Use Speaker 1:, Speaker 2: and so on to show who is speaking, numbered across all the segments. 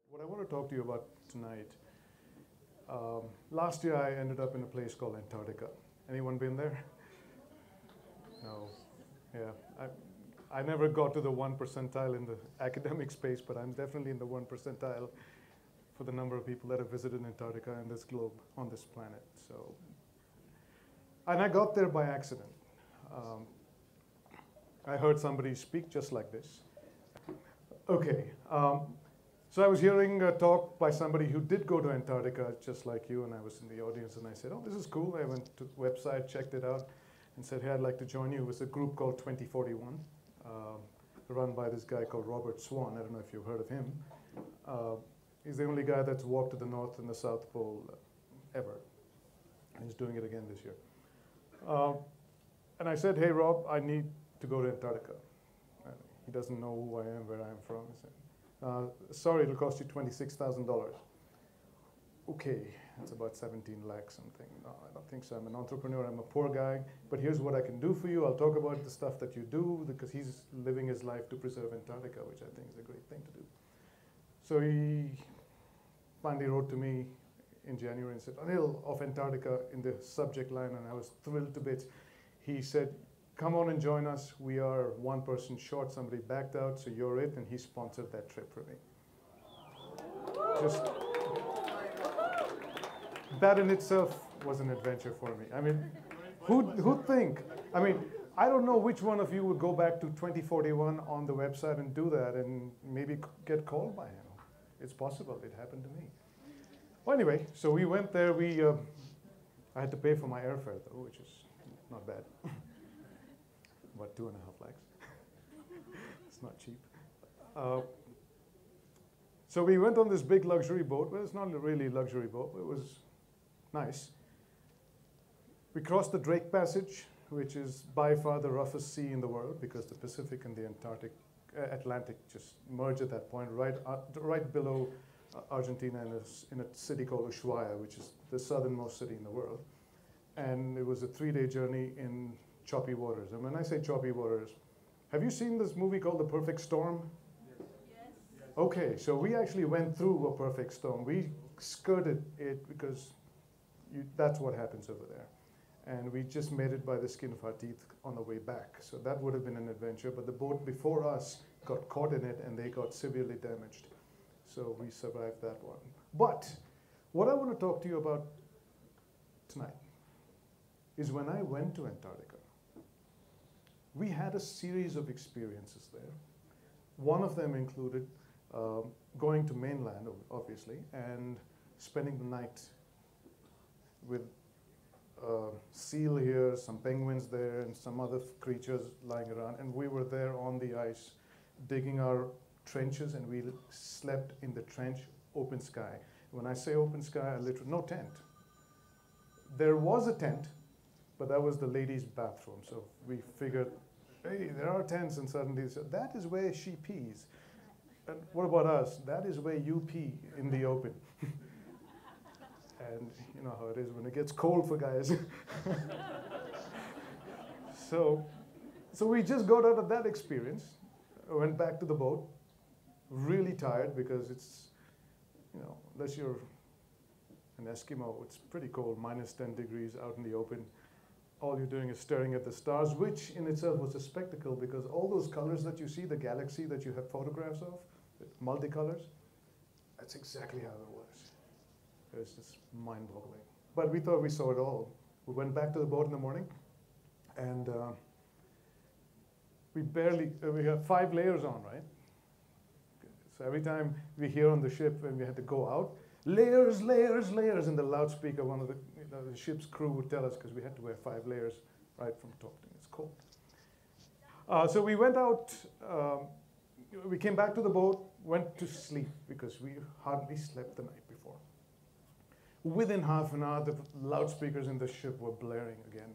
Speaker 1: What I want to talk to you about tonight, last year I ended up in a place called Antarctica. Anyone been there? No. Yeah. I never got to the 1 percentile in the academic space, but I'm definitely in the 1 percentile for the number of people that have visited Antarctica and this globe on this planet. So, and I got there by accident. I heard somebody speak just like this. Okay. So I was hearing a talk by somebody who did go to Antarctica just like you, and I was in the audience, and I said, oh, this is cool. I went to the website, checked it out, and said, hey, I'd like to join you. It was a group called 2041, run by this guy called Robert Swan. I don't know if you've heard of him. He's the only guy that's walked to the North and the South Pole ever. And he's doing it again this year. And I said, hey, Rob, I need to go to Antarctica. He doesn't know who I am, where I'm from. He said, sorry, it'll cost you $26,000. Okay, that's about 17 lakhs something. No, I don't think so. I'm an entrepreneur, I'm a poor guy, but here's what I can do for you. I'll talk about the stuff that you do, because he's living his life to preserve Antarctica, which I think is a great thing to do. So he finally wrote to me in January and said, Anil, of Antarctica, in the subject line, and I was thrilled to bits. He said, come on and join us. We are one person short. Somebody backed out, so you're it. And he sponsored that trip for me. Just that in itself was an adventure for me. I mean, who'd think? I mean, I don't know which one of you would go back to 2041 on the website and do that and maybe get called by him. It's possible. It happened to me. Well, anyway, so we went there. I had to pay for my airfare, though, which is not bad. About 2.5 lakhs. It's not cheap. So we went on this big luxury boat. Well, it's not really a luxury boat, but it was nice. We crossed the Drake Passage, which is by far the roughest sea in the world, because the Pacific and the Atlantic just merge at that point, right below Argentina in a city called Ushuaia, which is the southernmost city in the world. And it was a 3-day journey in choppy waters. And when I say choppy waters, have you seen this movie called The Perfect Storm? Yes. Okay, so we actually went through a perfect storm. We skirted it because that's what happens over there. And we just made it by the skin of our teeth on the way back. So that would have been an adventure, but the boat before us got caught in it and they got severely damaged. So we survived that one. But what I want to talk to you about tonight is when I went to Antarctica. We had a series of experiences there. One of them included going to mainland, obviously, and spending the night with seal here, some penguins there, and some other creatures lying around. And we were there on the ice, digging our trenches, and we slept in the trench, open sky. When I say open sky, I literally, no tent. There was a tent, but that was the ladies' bathroom. So we figured, hey, there are tents, and suddenly said, that is where she pees. And what about us? That is where you pee in the open. And you know how it is when it gets cold for guys. So we just got out of that experience, went back to the boat, really tired because it's, you know, unless you're an Eskimo, it's pretty cold, minus 10 degrees out in the open. All you're doing is staring at the stars, which in itself was a spectacle because all those colors that you see, the galaxy that you have photographs of, multicolors, that's exactly how it was. It was just mind-boggling. But we thought we saw it all. We went back to the boat in the morning, and we had 5 layers on, right? So every time we hear on the ship when we had to go out, layers, layers, layers, in the loudspeaker, one of the ship's crew would tell us because we had to wear 5 layers right from top to it's cold. So we went out, we came back to the boat, went to sleep because we hardly slept the night before. Within half an hour, the loudspeakers in the ship were blaring again.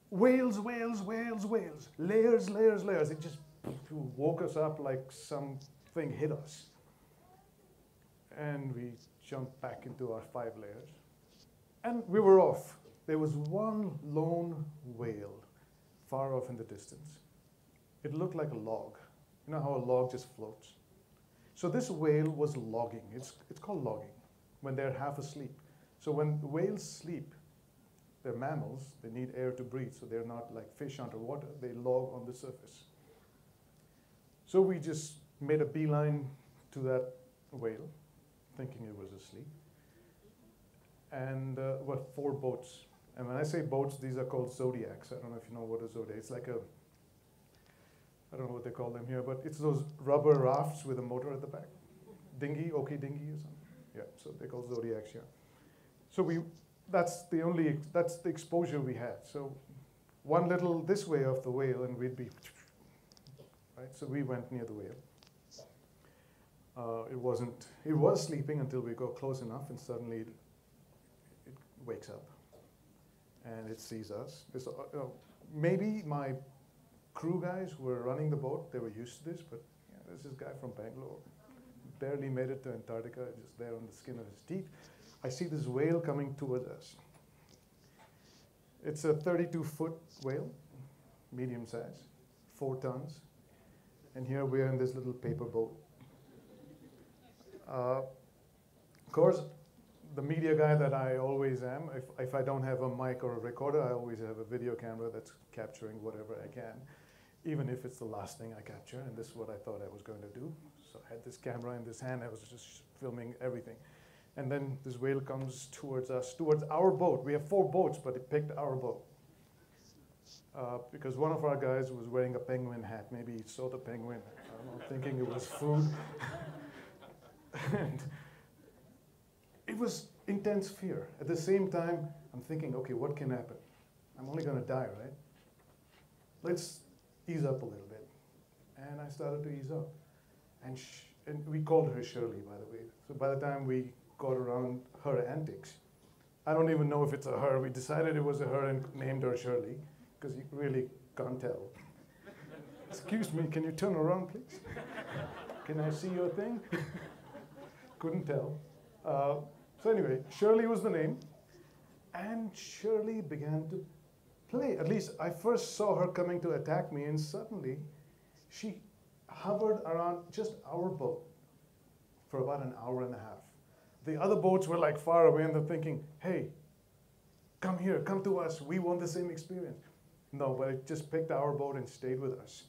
Speaker 1: Whales, whales, whales, whales, layers, layers, layers. It just woke us up like something hit us. And we jumped back into our 5 layers. And we were off. There was one lone whale far off in the distance. It looked like a log. You know how a log just floats? So this whale was logging. It's called logging, when they're half asleep. So when whales sleep, they're mammals, they need air to breathe, so they're not like fish underwater, they log on the surface. So we just made a beeline to that whale, thinking it was asleep. And well, 4 boats. And when I say boats, these are called zodiacs. I don't know if you know what a zodiac is. It's like a, I don't know what they call them here, but it's those rubber rafts with a motor at the back. Dinghy, okay, dinghy or something. Yeah, so they're called zodiacs, yeah. So that's the exposure we had. So one little this way of the whale and we'd be, right? So we went near the whale. It was sleeping until we got close enough and suddenly it wakes up and it sees us. Maybe my crew guys who were running the boat, they were used to this, but yeah, there's this guy from Bangalore, barely made it to Antarctica, just there on the skin of his teeth. I see this whale coming towards us. It's a 32-foot whale, medium size, 4 tons. And here we are in this little paper boat. Of course, the media guy that I always am, if I don't have a mic or a recorder, I always have a video camera that's capturing whatever I can, even if it's the last thing I capture, and this is what I thought I was going to do. So I had this camera in this hand, I was just filming everything. And then this whale comes towards us, towards our boat. We have 4 boats, but it picked our boat. Because one of our guys was wearing a penguin hat. Maybe he saw the penguin, I don't know, thinking it was food. And it was intense fear. At the same time, I'm thinking, okay, what can happen? I'm only going to die, right? Let's ease up a little bit. And I started to ease up. And we called her Sherley, by the way. So by the time we got around her antics, I don't even know if it's a her. We decided it was a her and named her Sherley, because you really can't tell. Excuse me, can you turn around, please? Can I see your thing? Couldn't tell. So anyway, Sherley was the name, and Sherley began to play. At least I first saw her coming to attack me, and suddenly she hovered around just our boat for about an hour and a half. The other boats were like far away, and they're thinking, hey, come here, come to us, we want the same experience. No, but it just picked our boat and stayed with us.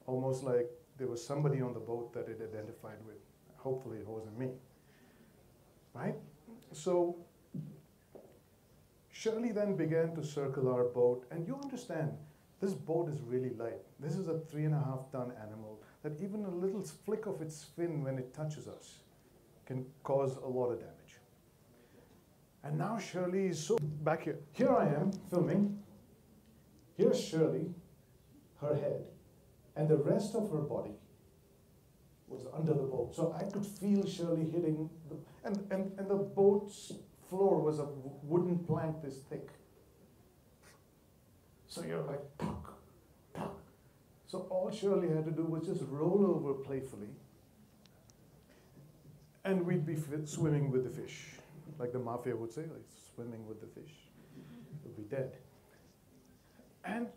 Speaker 1: Almost like there was somebody on the boat that it identified with. Hopefully it wasn't me. Right? So Sherley then began to circle our boat, and you understand, this boat is really light. This is a 3.5-ton animal that even a little flick of its fin when it touches us can cause a lot of damage. And now Sherley is so back here. Here I am filming. Here's Sherley, her head, and the rest of her body was under the boat. So I could feel Sherley hitting, and the boat's floor was a wooden plank this thick. So you're like, puck, puck. So all Sherley had to do was just roll over playfully, and we'd be swimming with the fish. Like the mafia would say, like swimming with the fish. We'd be dead. And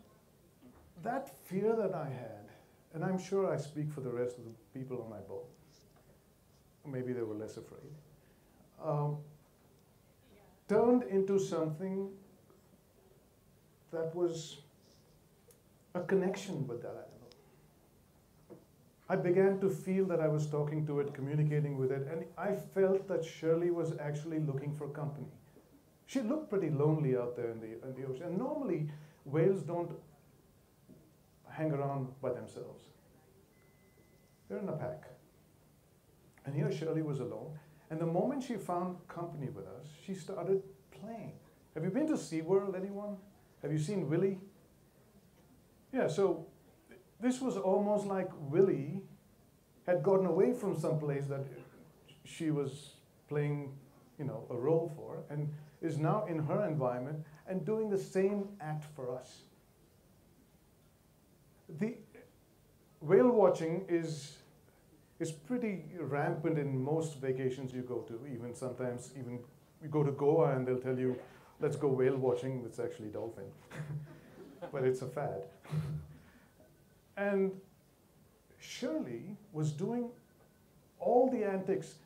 Speaker 1: that fear that I had, and I'm sure I speak for the rest of the people on my boat, maybe they were less afraid, turned into something that was a connection with that animal. I began to feel that I was talking to it, communicating with it, and I felt that Sherley was actually looking for company. She looked pretty lonely out there in the ocean. And normally, whales don't hang around by themselves. They're in a pack. And here Sherley was alone. And the moment she found company with us, she started playing. Have you been to SeaWorld, anyone? Have you seen Willie? Yeah, so this was almost like Willie had gotten away from some place that she was playing, you know, a role for, and is now in her environment and doing the same act for us. The whale watching is pretty rampant in most vacations you go to. Even sometimes, even you go to Goa and they'll tell you, let's go whale watching. It's actually dolphin, but it's a fad. And Sherley was doing all the antics.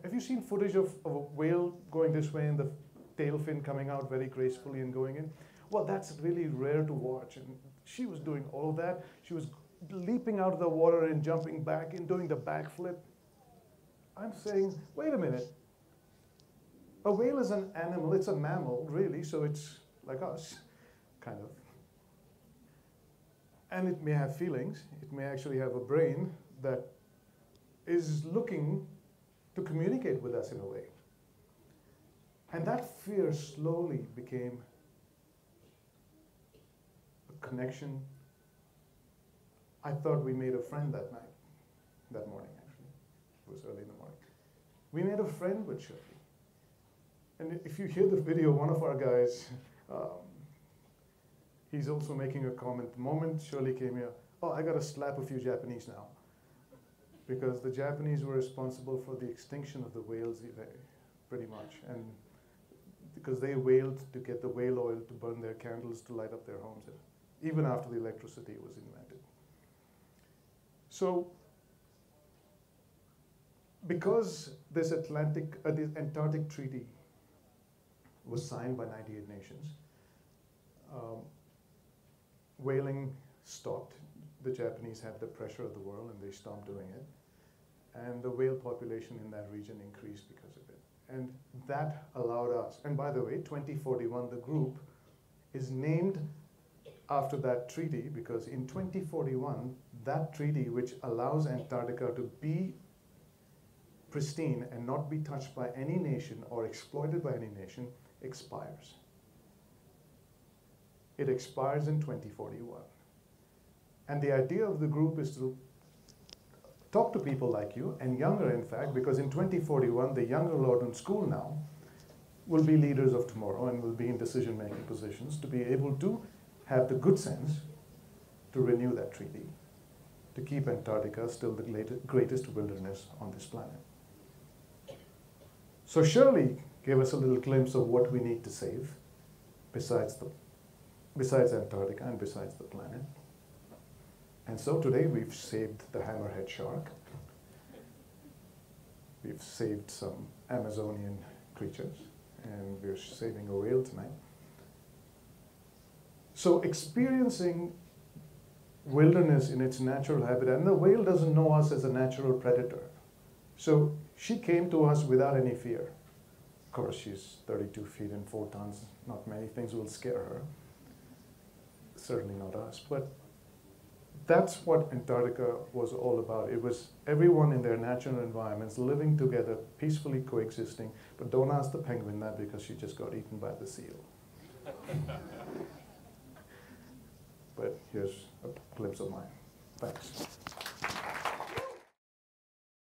Speaker 1: Have you seen footage of a whale going this way and the tail fin coming out very gracefully and going in? Well, that's really rare to watch. And she was doing all of that. She was leaping out of the water and jumping back and doing the backflip. I'm saying, wait a minute. A whale is an animal. It's a mammal, really, so it's like us, kind of. And it may have feelings. It may actually have a brain that is looking to communicate with us in a way. And that fear slowly became a connection. I thought we made a friend that night, that morning actually. It was early in the morning. We made a friend with Sherley. And if you hear the video, one of our guys, he's also making a comment. The moment Sherley came here, oh, I got to slap a few Japanese now. Because the Japanese were responsible for the extinction of the whales, pretty much. And because they whaled to get the whale oil to burn their candles to light up their homes, even after the electricity was invented. So, because this Antarctic Treaty was signed by 98 nations, whaling stopped. The Japanese had the pressure of the world and they stopped doing it. And the whale population in that region increased because of it. And that allowed us, and by the way, 2041, the group is named after that treaty because in 2041, that treaty which allows Antarctica to be pristine and not be touched by any nation or exploited by any nation expires. It expires in 2041. And the idea of the group is to talk to people like you, and younger in fact, because in 2041, the younger lot in school now will be leaders of tomorrow and will be in decision-making positions to be able to have the good sense to renew that treaty, to keep Antarctica still the greatest wilderness on this planet. So Sherley gave us a little glimpse of what we need to save besides Antarctica and besides the planet. And so today we've saved the hammerhead shark. We've saved some Amazonian creatures, and we're saving a whale tonight. So experiencing wilderness in its natural habitat, and the whale doesn't know us as a natural predator. So she came to us without any fear. Of course, she's 32 feet and 4 tons. Not many things will scare her. Certainly not us. But that's what Antarctica was all about. It was everyone in their natural environments living together, peacefully coexisting. But don't ask the penguin that because she just got eaten by the seal. But here's a glimpse of mine. Thanks.